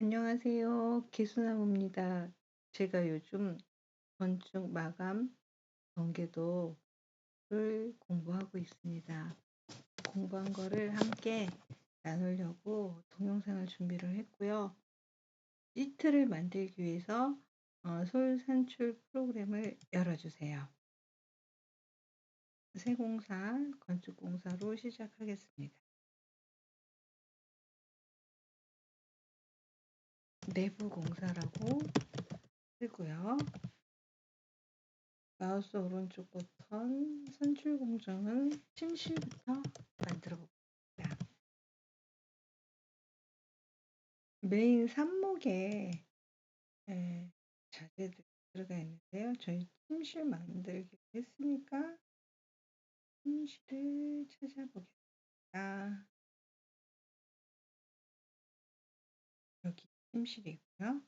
안녕하세요. 개수나무입니다. 제가 요즘 건축 마감 전개도를 공부하고 있습니다. 공부한 거를 함께 나누려고 동영상을 준비를 했고요. 시트를 만들기 위해서 솔산출 프로그램을 열어주세요. 새 공사, 건축 공사로 시작하겠습니다. 내부 공사라고 쓰고요. 마우스 오른쪽 버튼 선출 공정은 침실부터 만들어 봅니다. 메인 삽목에 자재들이 들어가 있는데요. 저희 침실 만들기로 했으니까 침실을 찾아보겠습니다. 여기 침실이고요.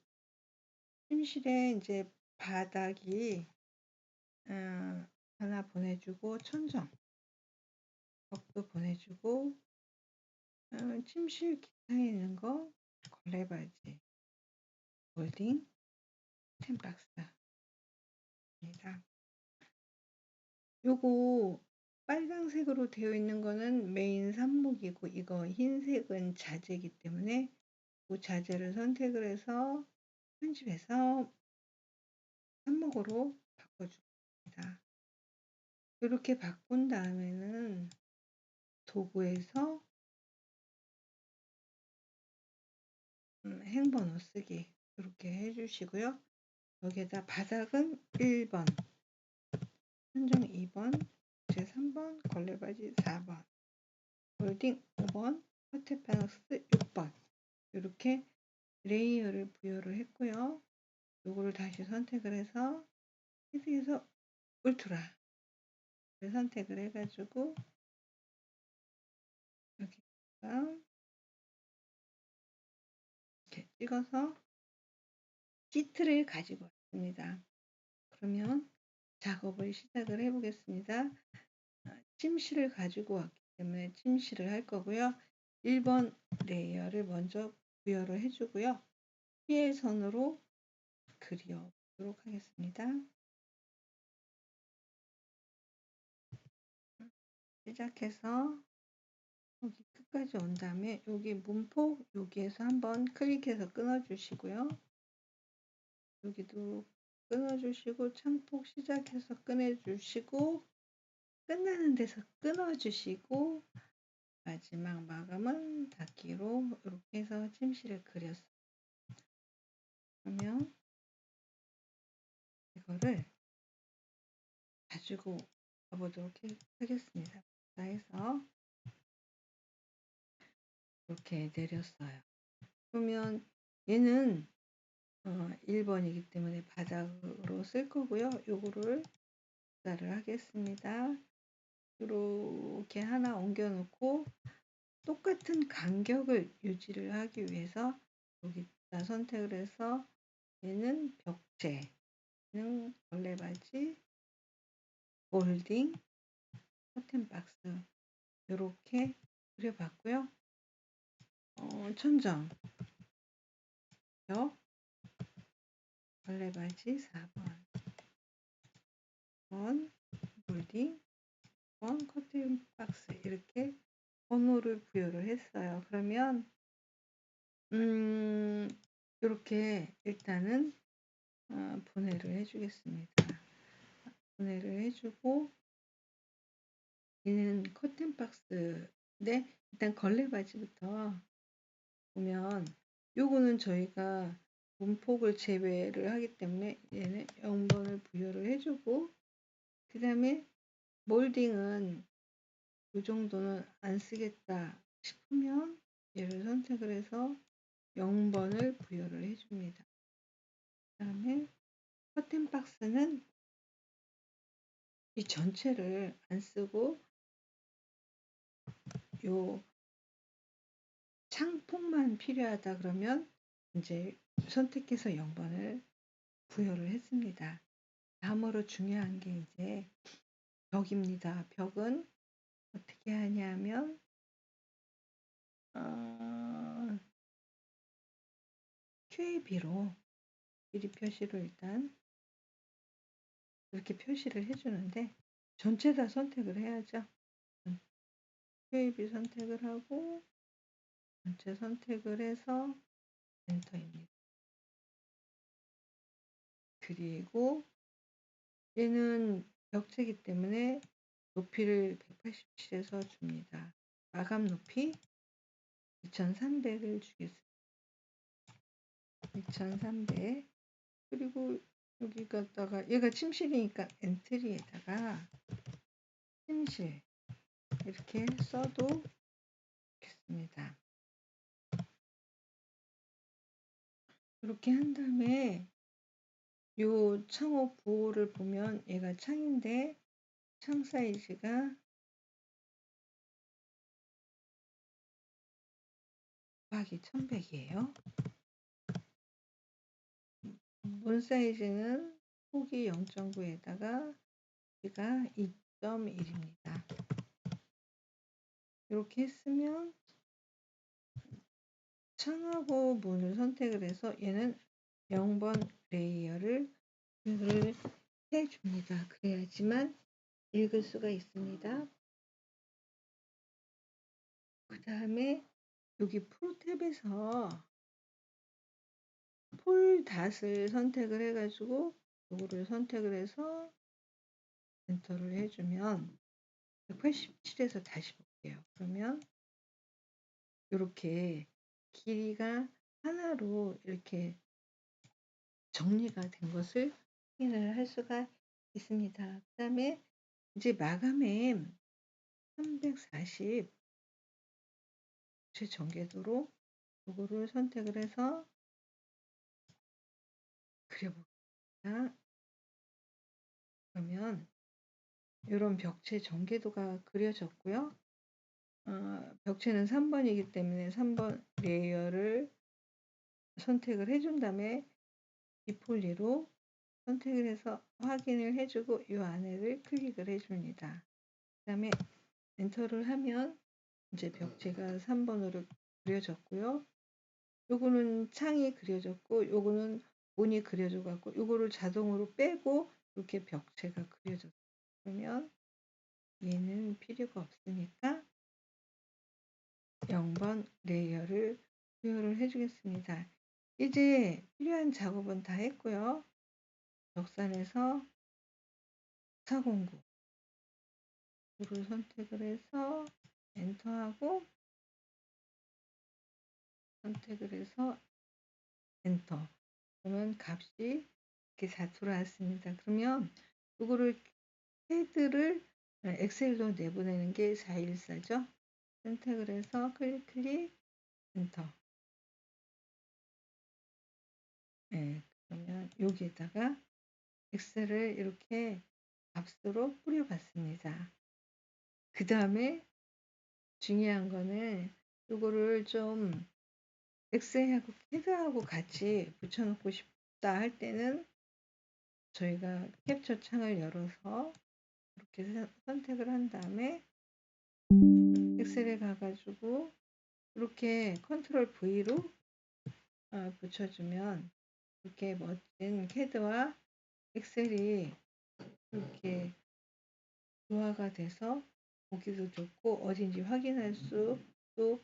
침실에 이제 바닥이 하나 보내주고 천정 벽도 보내주고 침실 기타에 있는 거 걸레바지 몰딩 템박스입니다. 요거 빨강색으로 되어 있는 거는 메인 삽목이고 이거 흰색은 자재이기 때문에 그 자재를 선택을 해서 편집해서 삽목으로 바꿔줍니다. 이렇게 바꾼 다음에는 도구에서 행번호 쓰기 이렇게 해주시고요. 여기에다 바닥은 1번, 천정 2번, 제 3번, 걸레바지 4번, 몰딩 5번, 커튼박스 6번 이렇게 레이어를 부여를 했고요. 요거를 다시 선택을 해서 헤드에서 울트라를 선택을 해가지고 여기다가 이렇게 찍어서 시트를 가지고 왔습니다. 그러면 작업을 시작을 해 보겠습니다. 침실을 가지고 왔기 때문에 침실을 할 거고요. 1번 레이어를 먼저 부여를 해주고요. 피해선으로 그려 보도록 하겠습니다. 시작해서 여기 끝까지 온 다음에 여기 문폭 여기에서 한번 클릭해서 끊어 주시고요. 여기도 끊어 주시고 창폭 시작해서 끊어 주시고 끝나는 데서 끊어 주시고 마지막 마감은 닫기로 이렇게 해서 침실을 그렸어요. 그러면 이거를 가지고 가보도록 하겠습니다. 해서 이렇게 내렸어요. 그러면 얘는 1번이기 때문에 바닥으로 쓸 거고요. 요거를 복사를 하겠습니다. 이렇게 하나 옮겨 놓고 똑같은 간격을 유지를 하기 위해서 여기다 선택을 해서 얘는 벽체, 얘는 걸레바지, 몰딩, 커튼박스 이렇게 그려봤고요. 천정, 벽, 걸레바지 4번, 몰딩, 커튼박스 이렇게 번호를 부여를 했어요. 그러면 이렇게 일단은 분해를 해주겠습니다. 분해를 해주고 얘는 커튼박스인데 일단 걸레바지부터 보면 요거는 저희가 문폭을 제외를 하기 때문에 얘는 0번을 부여를 해주고 그 다음에 몰딩은 이 정도는 안 쓰겠다 싶으면 얘를 선택을 해서 0번을 부여를 해줍니다. 그 다음에 커튼박스는 이 전체를 안 쓰고 요 창폭만 필요하다 그러면 이제 선택해서 0번을 부여를 했습니다. 다음으로 중요한 게 이제 벽입니다. 벽은 어떻게 하냐면 QAB로 길이 표시로 일단 이렇게 표시를 해주는데 전체 다 선택을 해야죠. QAB 선택을 하고 전체 선택을 해서 엔터입니다. 그리고 얘는 벽체이기 때문에 높이를 187에서 줍니다. 마감 높이 2300을 주겠습니다. 2300. 그리고 여기 갖다가 얘가 침실이니까 엔트리에다가 침실 이렇게 써도 좋겠습니다. 이렇게 한 다음에 요 창호 부호를 보면 얘가 창인데 창 사이즈가 곱하기 1100이에요. 문 사이즈는 폭이 0.9에다가 여기가 2.1입니다. 이렇게 했으면 창하고 문을 선택을 해서 얘는 0번 레이어를 해줍니다. 그래야지만 읽을 수가 있습니다. 그 다음에 여기 프로 탭에서 폴닷을 선택을 해가지고 이거를 선택을 해서 엔터를 해주면 187에서 다시 볼게요. 그러면 이렇게 길이가 하나로 이렇게 정리가 된 것을 확인을 할 수가 있습니다. 그 다음에 이제 마감에 340 최전개도로 이거를 선택을 해서 그려봅니다. 그러면 이런 벽체 전개도가 그려졌고요. 벽체는 3번이기 때문에 3번 레이어를 선택을 해준 다음에 비폴리로 선택을 해서 확인을 해주고 이 안에를 클릭을 해줍니다. 그 다음에 엔터를 하면 이제 벽체가 3번으로 그려졌고요. 요거는 창이 그려졌고 요거는 문이 그려져 갖고 요거를 자동으로 빼고 이렇게 벽체가 그려졌어요. 그러면 얘는 필요가 없으니까 0번 레이어를 투여를 해주겠습니다. 이제 필요한 작업은 다 했고요. 벽산에서 409 를 선택을 해서 엔터하고 선택을 해서 엔터. 그러면 값이 이렇게 다 들어왔습니다. 그러면 이거를 헤드를 엑셀로 내보내는 게 414죠. 선택을 해서 클릭 엔터. 네, 그러면 여기에다가 엑셀을 이렇게 값으로 뿌려봤습니다. 그 다음에 중요한 거는 이거를 좀 엑셀하고 헤드하고 같이 붙여놓고 싶다 할 때는 저희가 캡처 창을 열어서 이렇게 선택을 한 다음에 엑셀에 가가지고 이렇게 컨트롤 V로 붙여주면 이렇게 멋진 캐드와 엑셀이 이렇게 조화가 돼서 보기도 좋고 어딘지 확인할 수도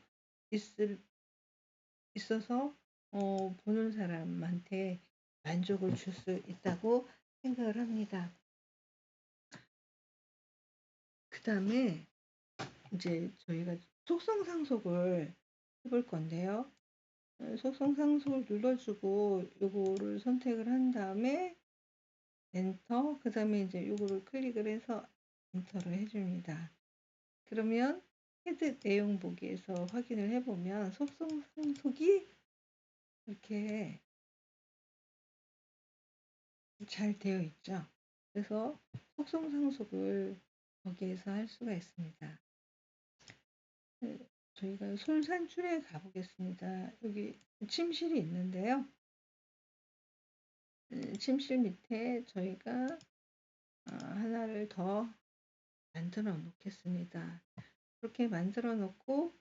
있어서 보는 사람한테 만족을 줄 수 있다고 생각을 합니다. 그 다음에 이제 저희가 속성 상속을 해볼 건데요. 속성 상속을 눌러주고 요거를 선택을 한 다음에 엔터, 그 다음에 이제 요거를 클릭을 해서 엔터를 해줍니다. 그러면 헤드 내용 보기에서 확인을 해보면 속성 상속이 이렇게 잘 되어 있죠. 그래서 속성 상속을 거기에서 할 수가 있습니다. 저희가 솔산출에 가보겠습니다. 여기 침실이 있는데요. 침실 밑에 저희가 하나를 더 만들어 놓겠습니다. 그렇게 만들어 놓고